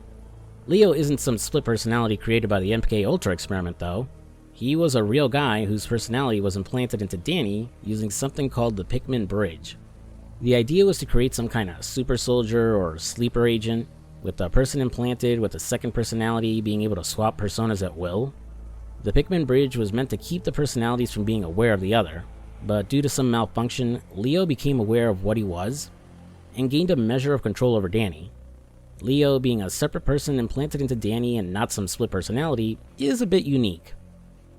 Leo isn't some split personality created by the MK Ultra experiment though. He was a real guy whose personality was implanted into Danny using something called the Pickman Bridge. The idea was to create some kind of super soldier or sleeper agent, with a person implanted with a second personality being able to swap personas at will. The Pickman Bridge was meant to keep the personalities from being aware of the other, but due to some malfunction, Leo became aware of what he was, and gained a measure of control over Danny. Leo, being a separate person implanted into Danny and not some split personality, is a bit unique.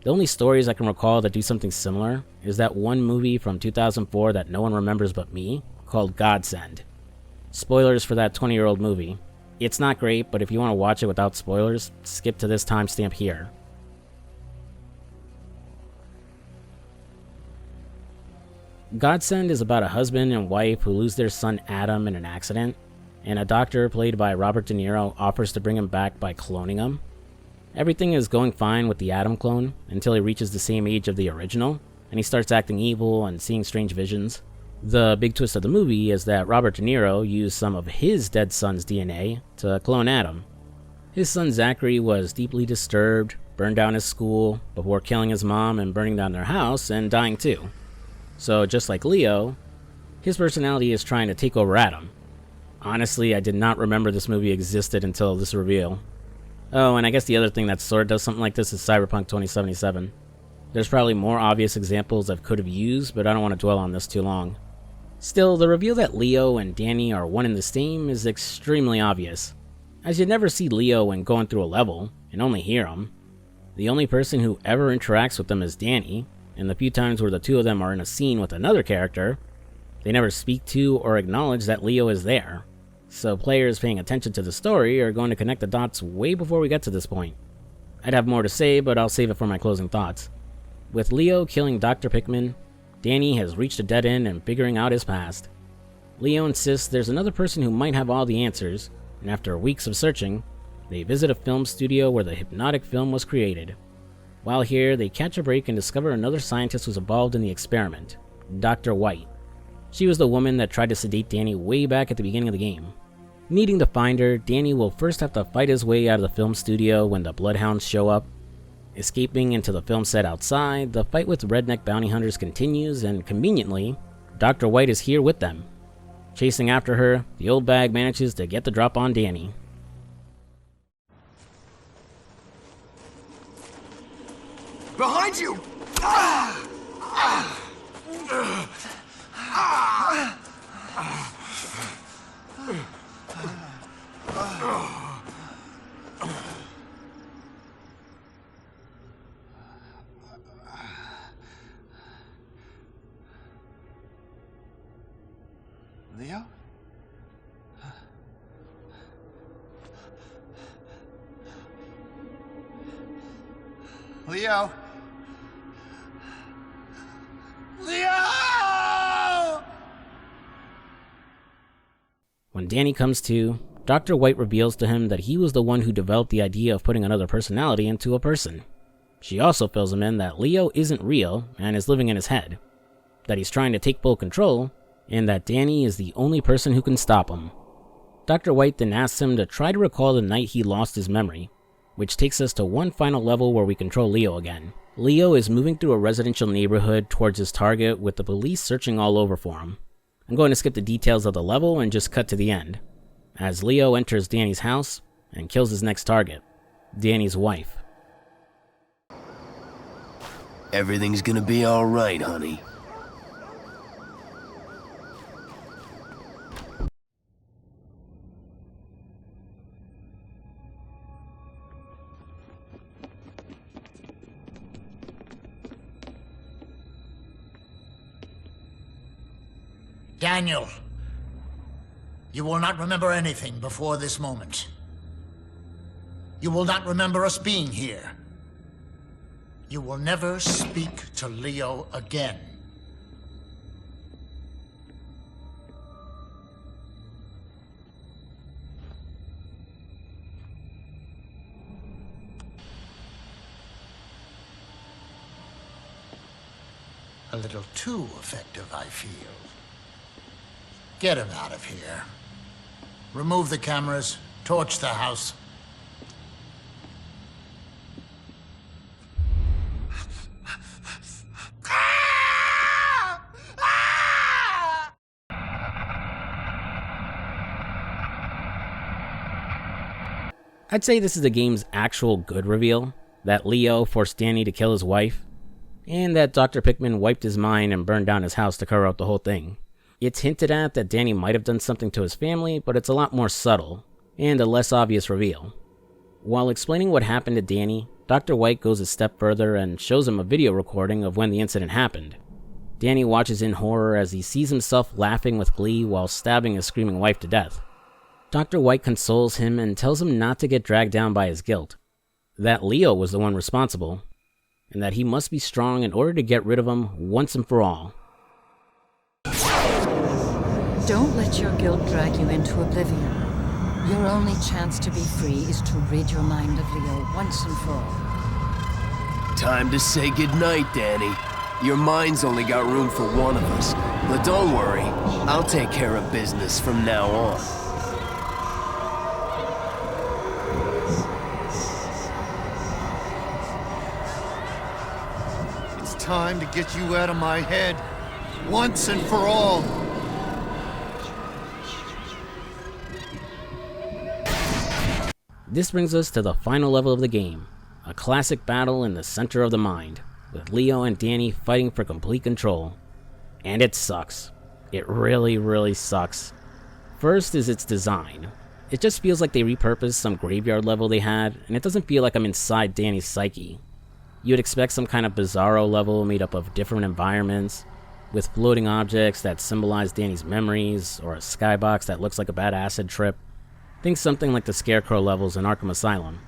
The only stories I can recall that do something similar is that one movie from 2004 that no one remembers but me, called Godsend. Spoilers for that 20-year-old movie. It's not great, but if you want to watch it without spoilers, skip to this timestamp here. Godsend is about a husband and wife who lose their son Adam in an accident, and a doctor played by Robert De Niro offers to bring him back by cloning him. Everything is going fine with the Adam clone until he reaches the same age of the original, and he starts acting evil and seeing strange visions. The big twist of the movie is that Robert De Niro used some of his dead son's DNA to clone Adam. His son Zachary was deeply disturbed, burned down his school before killing his mom and burning down their house and dying too. So just like Leo, his personality is trying to take over Adam. Honestly, I did not remember this movie existed until this reveal. Oh, and I guess the other thing that sort of does something like this is Cyberpunk 2077. There's probably more obvious examples I could have used, but I don't want to dwell on this too long. Still, the reveal that Leo and Danny are one and the same is extremely obvious, as you never see Leo when going through a level, and only hear him. The only person who ever interacts with them is Danny, and the few times where the two of them are in a scene with another character, they never speak to or acknowledge that Leo is there. So players paying attention to the story are going to connect the dots way before we get to this point. I'd have more to say, but I'll save it for my closing thoughts. With Leo killing Dr. Pickman, Danny has reached a dead end in figuring out his past. Leo insists there's another person who might have all the answers, and after weeks of searching, they visit a film studio where the hypnotic film was created. While here, they catch a break and discover another scientist was involved in the experiment, Dr. White. She was the woman that tried to sedate Danny way back at the beginning of the game. Needing to find her, Danny will first have to fight his way out of the film studio when the bloodhounds show up. Escaping into the film set outside, the fight with redneck bounty hunters continues, and conveniently, Dr. White is here with them. Chasing after her, the old bag manages to get the drop on Danny. Behind you! Leo? Leo? Leo! When Danny comes to, Dr. White reveals to him that he was the one who developed the idea of putting another personality into a person. She also fills him in that Leo isn't real and is living in his head, that he's trying to take full control, and that Danny is the only person who can stop him. Dr. White then asks him to try to recall the night he lost his memory, which takes us to one final level where we control Leo again. Leo is moving through a residential neighborhood towards his target with the police searching all over for him. I'm going to skip the details of the level and just cut to the end, as Leo enters Danny's house and kills his next target, Danny's wife. Everything's gonna be alright, honey. Daniel, you will not remember anything before this moment. You will not remember us being here. You will never speak to Leo again. A little too effective, I feel. Get him out of here. Remove the cameras, torch the house. I'd say this is the game's actual good reveal, that Leo forced Danny to kill his wife, and that Dr. Pickman wiped his mind and burned down his house to cover up the whole thing. It's hinted at that Danny might have done something to his family, but it's a lot more subtle, and a less obvious reveal. While explaining what happened to Danny, Dr. White goes a step further and shows him a video recording of when the incident happened. Danny watches in horror as he sees himself laughing with glee while stabbing his screaming wife to death. Dr. White consoles him and tells him not to get dragged down by his guilt, that Leo was the one responsible, and that he must be strong in order to get rid of him once and for all. Don't let your guilt drag you into oblivion. Your only chance to be free is to rid your mind of Leo once and for all. Time to say goodnight, Danny. Your mind's only got room for one of us. But don't worry, I'll take care of business from now on. It's time to get you out of my head, once and for all. This brings us to the final level of the game, a classic battle in the center of the mind, with Leo and Danny fighting for complete control. And it sucks. It really, really sucks. First is its design. It just feels like they repurposed some graveyard level they had, and it doesn't feel like I'm inside Danny's psyche. You'd expect some kind of bizarro level made up of different environments, with floating objects that symbolize Danny's memories, or a skybox that looks like a bad acid trip. Think something like the Scarecrow levels in Arkham Asylum.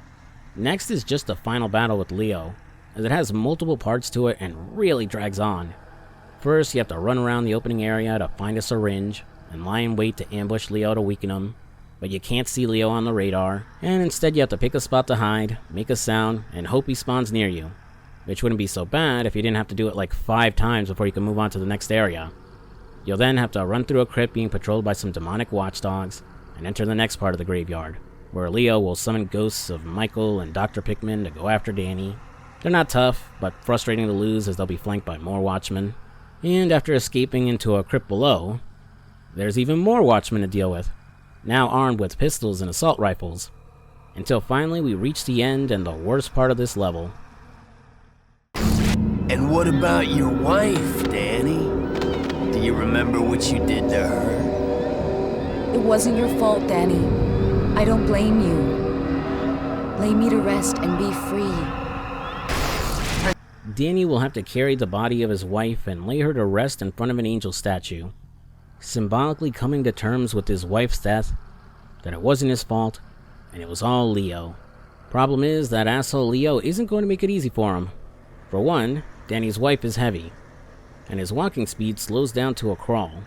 Next is just the final battle with Leo, as it has multiple parts to it and really drags on. First, you have to run around the opening area to find a syringe, and lie in wait to ambush Leo to weaken him, but you can't see Leo on the radar, and instead you have to pick a spot to hide, make a sound, and hope he spawns near you, which wouldn't be so bad if you didn't have to do it like 5 times before you can move on to the next area. You'll then have to run through a crypt being patrolled by some demonic watchdogs, and enter the next part of the graveyard, where Leo will summon ghosts of Michael and Dr. Pickman to go after Danny. They're not tough, but frustrating to lose as they'll be flanked by more watchmen. And after escaping into a crypt below, there's even more watchmen to deal with, now armed with pistols and assault rifles, until finally we reach the end and the worst part of this level. And what about your wife, Danny? Do you remember what you did to her? It wasn't your fault, Danny. I don't blame you. Lay me to rest and be free. Danny will have to carry the body of his wife and lay her to rest in front of an angel statue, symbolically coming to terms with his wife's death, that it wasn't his fault, and it was all Leo. Problem is, that asshole Leo isn't going to make it easy for him. For one, Danny's wife is heavy, and his walking speed slows down to a crawl.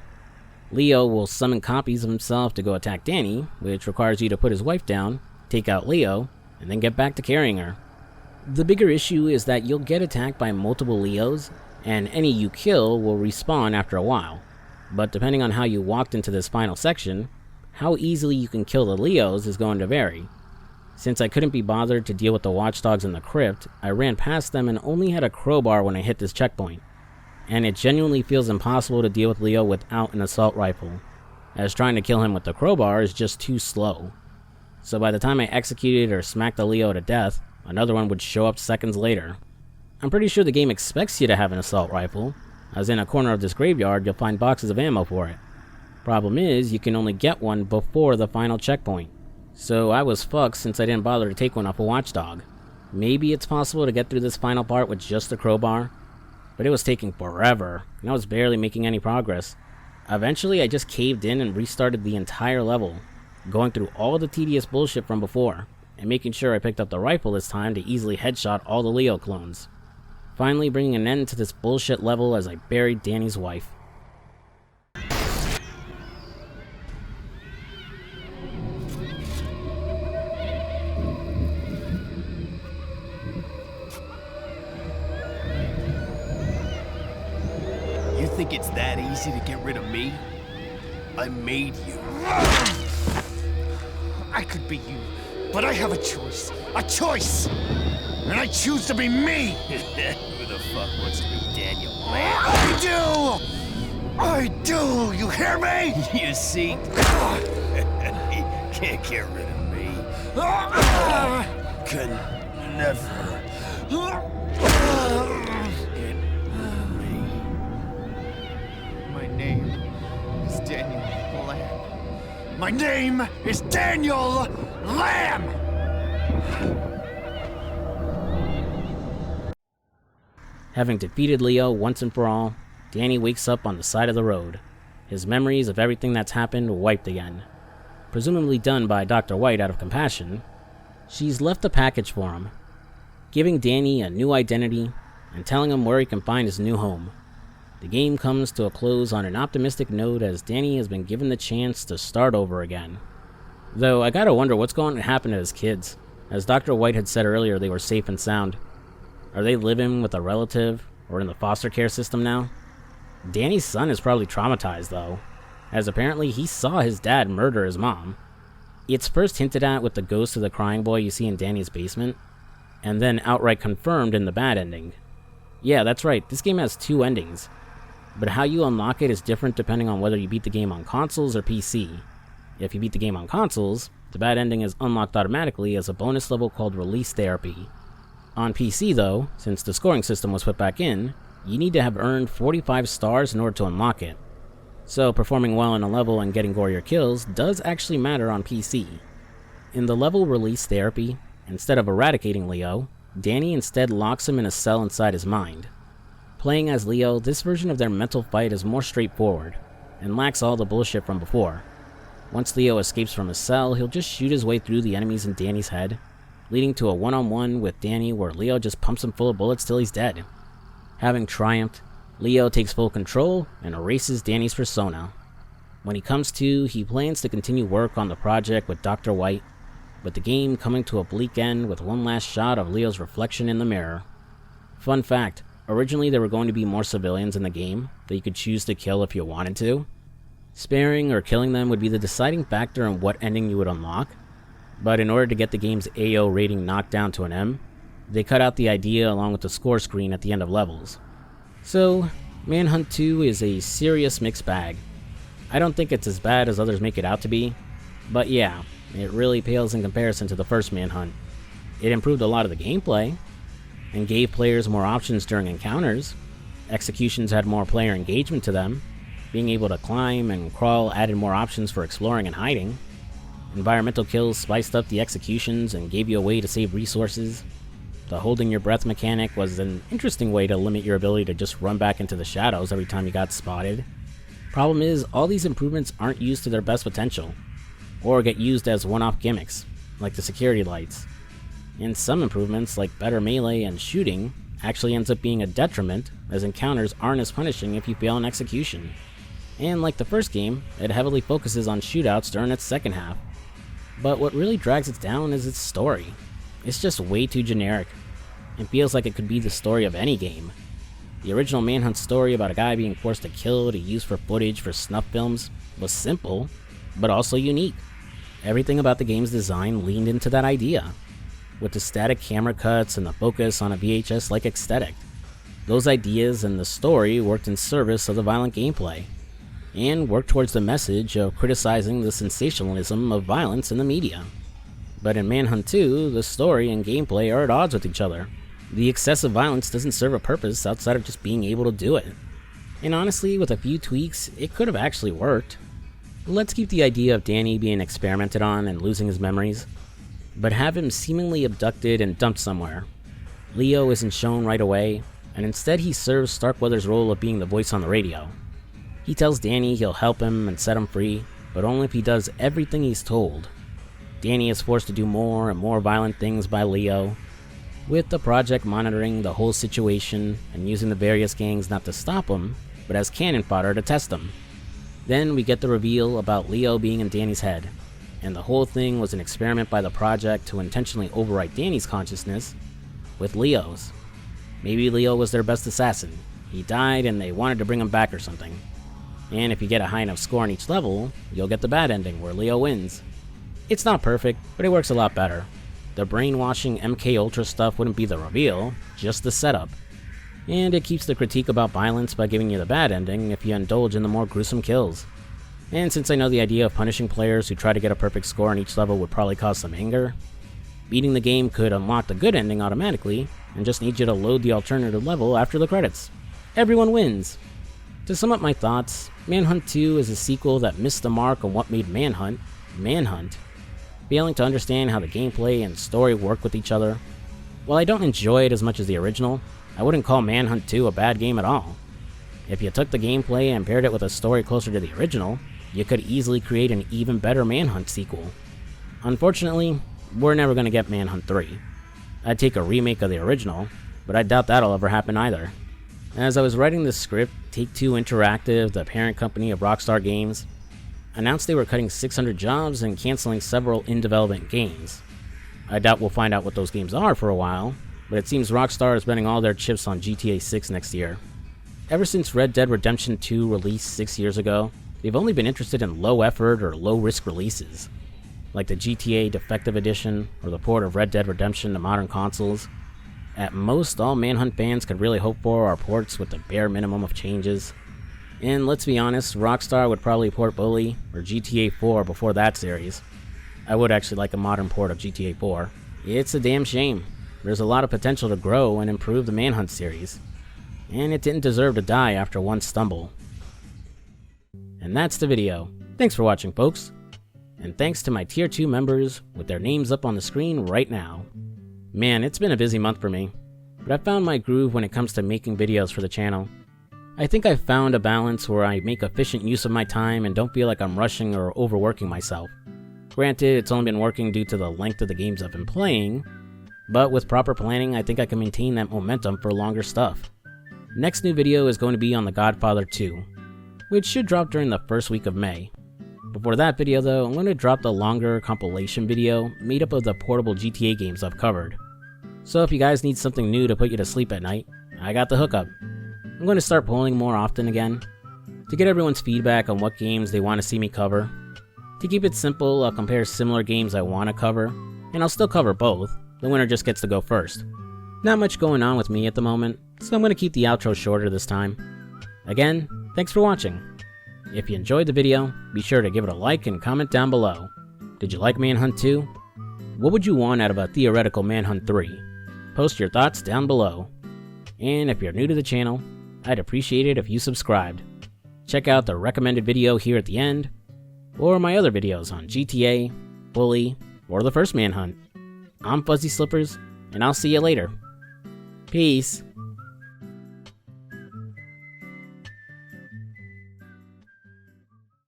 Leo will summon copies of himself to go attack Danny, which requires you to put his wife down, take out Leo, and then get back to carrying her. The bigger issue is that you'll get attacked by multiple Leos, and any you kill will respawn after a while. But depending on how you walked into this final section, how easily you can kill the Leos is going to vary. Since I couldn't be bothered to deal with the watchdogs in the crypt, I ran past them and only had a crowbar when I hit this checkpoint. And it genuinely feels impossible to deal with Leo without an assault rifle, as trying to kill him with the crowbar is just too slow. So by the time I executed or smacked the Leo to death, another one would show up seconds later. I'm pretty sure the game expects you to have an assault rifle, as in a corner of this graveyard you'll find boxes of ammo for it. Problem is, you can only get one before the final checkpoint. So I was fucked since I didn't bother to take one off a watchdog. Maybe it's possible to get through this final part with just a crowbar, but it was taking forever, and I was barely making any progress. Eventually I just caved in and restarted the entire level, going through all the tedious bullshit from before, and making sure I picked up the rifle this time to easily headshot all the Leo clones. Finally bringing an end to this bullshit level as I buried Danny's wife. You think it's that easy to get rid of me? I made you. I could be you, but I have a choice. A choice! And I choose to be me! Who the fuck wants to be Daniel Lamb? I do! You hear me? You see? You can't get rid of me. Can never hit me. My name is Daniel Lamb. My name is Daniel Lamb! Having defeated Leo once and for all, Danny wakes up on the side of the road, his memories of everything that's happened wiped again. Presumably done by Dr. White out of compassion, she's left a package for him, giving Danny a new identity and telling him where he can find his new home. The game comes to a close on an optimistic note as Danny has been given the chance to start over again. Though I gotta wonder what's going to happen to his kids. As Dr. White had said earlier, they were safe and sound. Are they living with a relative or in the foster care system now? Danny's son is probably traumatized though, as apparently he saw his dad murder his mom. It's first hinted at with the ghost of the crying boy you see in Danny's basement, and then outright confirmed in the bad ending. Yeah, that's right, this game has 2 endings, but how you unlock it is different depending on whether you beat the game on consoles or PC. If you beat the game on consoles, the bad ending is unlocked automatically as a bonus level called Release Therapy. On PC though, since the scoring system was put back in, you need to have earned 45 stars in order to unlock it. So performing well in a level and getting gorier kills does actually matter on PC. In the level Release Therapy, instead of eradicating Leo, Danny instead locks him in a cell inside his mind. Playing as Leo, this version of their mental fight is more straightforward, and lacks all the bullshit from before. Once Leo escapes from his cell, he'll just shoot his way through the enemies in Danny's head, leading to a one-on-one with Danny where Leo just pumps him full of bullets till he's dead. Having triumphed, Leo takes full control and erases Danny's persona. When he comes to, he plans to continue work on the project with Dr. White, with the game coming to a bleak end with one last shot of Leo's reflection in the mirror. Fun fact, originally there were going to be more civilians in the game that you could choose to kill if you wanted to. Sparing or killing them would be the deciding factor in what ending you would unlock, but in order to get the game's AO rating knocked down to an M, they cut out the idea along with the score screen at the end of levels. So, Manhunt 2 is a serious mixed bag. I don't think it's as bad as others make it out to be, but yeah, it really pales in comparison to the first Manhunt. It improved a lot of the gameplay, and gave players more options during encounters. Executions had more player engagement to them. Being able to climb and crawl added more options for exploring and hiding. Environmental kills spiced up the executions and gave you a way to save resources. The holding your breath mechanic was an interesting way to limit your ability to just run back into the shadows every time you got spotted. Problem is, all these improvements aren't used to their best potential, or get used as one-off gimmicks, like the security lights. And some improvements, like better melee and shooting, actually ends up being a detriment, as encounters aren't as punishing if you fail an execution. And like the first game, it heavily focuses on shootouts during its second half. But what really drags it down is its story. It's just way too generic, and feels like it could be the story of any game. The original Manhunt story about a guy being forced to kill to use for footage for snuff films was simple, but also unique. Everything about the game's design leaned into that idea, with the static camera cuts and the focus on a VHS-like aesthetic. Those ideas and the story worked in service of the violent gameplay, and worked towards the message of criticizing the sensationalism of violence in the media. But in Manhunt 2, the story and gameplay are at odds with each other. The excessive violence doesn't serve a purpose outside of just being able to do it. And honestly, with a few tweaks, it could have actually worked. Let's keep the idea of Danny being experimented on and losing his memories, but have him seemingly abducted and dumped somewhere. Leo isn't shown right away, and instead he serves Starkweather's role of being the voice on the radio. He tells Danny he'll help him and set him free, but only if he does everything he's told. Danny is forced to do more and more violent things by Leo, with the project monitoring the whole situation and using the various gangs not to stop him, but as cannon fodder to test him. Then we get the reveal about Leo being in Danny's head, and the whole thing was an experiment by the project to intentionally overwrite Danny's consciousness with Leo's. Maybe Leo was their best assassin. He died and they wanted to bring him back or something. And if you get a high enough score on each level, you'll get the bad ending where Leo wins. It's not perfect, but it works a lot better. The brainwashing MK Ultra stuff wouldn't be the reveal, just the setup. And it keeps the critique about violence by giving you the bad ending if you indulge in the more gruesome kills. And since I know the idea of punishing players who try to get a perfect score on each level would probably cause some anger, beating the game could unlock the good ending automatically, and just need you to load the alternative level after the credits. Everyone wins! To sum up my thoughts, Manhunt 2 is a sequel that missed the mark on what made Manhunt, Manhunt, failing to understand how the gameplay and story work with each other. While I don't enjoy it as much as the original, I wouldn't call Manhunt 2 a bad game at all. If you took the gameplay and paired it with a story closer to the original, you could easily create an even better Manhunt sequel. Unfortunately, we're never going to get Manhunt 3. I'd take a remake of the original, but I doubt that'll ever happen either. As I was writing this script, Take-Two Interactive, the parent company of Rockstar Games, announced they were cutting 600 jobs and canceling several in-development games. I doubt we'll find out what those games are for a while, but it seems Rockstar is betting all their chips on GTA 6 next year. Ever since Red Dead Redemption 2 released 6 years ago, they've only been interested in low-effort or low-risk releases, like the GTA Defective Edition or the port of Red Dead Redemption to modern consoles. At most, all Manhunt fans could really hope for are ports with the bare minimum of changes. And let's be honest, Rockstar would probably port Bully or GTA 4 before that series. I would actually like a modern port of GTA 4. It's a damn shame. There's a lot of potential to grow and improve the Manhunt series, and it didn't deserve to die after one stumble. And that's the video. Thanks for watching, folks. And thanks to my Tier 2 members with their names up on the screen right now. Man, it's been a busy month for me, but I found my groove when it comes to making videos for the channel. I think I've found a balance where I make efficient use of my time and don't feel like I'm rushing or overworking myself. Granted, it's only been working due to the length of the games I've been playing, but with proper planning, I think I can maintain that momentum for longer stuff. Next new video is going to be on The Godfather 2, which should drop during the first week of May. Before that video though, I'm going to drop the longer compilation video made up of the portable GTA games I've covered. So if you guys need something new to put you to sleep at night, I got the hookup. I'm going to start polling more often again, to get everyone's feedback on what games they want to see me cover. To keep it simple, I'll compare similar games I want to cover, and I'll still cover both. The winner just gets to go first. Not much going on with me at the moment, so I'm going to keep the outro shorter this time. Again, thanks for watching. If you enjoyed the video, be sure to give it a like and comment down below. Did you like Manhunt 2? What would you want out of a theoretical Manhunt 3? Post your thoughts down below. And if you're new to the channel, I'd appreciate it if you subscribed. Check out the recommended video here at the end, or my other videos on GTA, Bully, or the first Manhunt. I'm FuzzySlippers, and I'll see you later. Peace.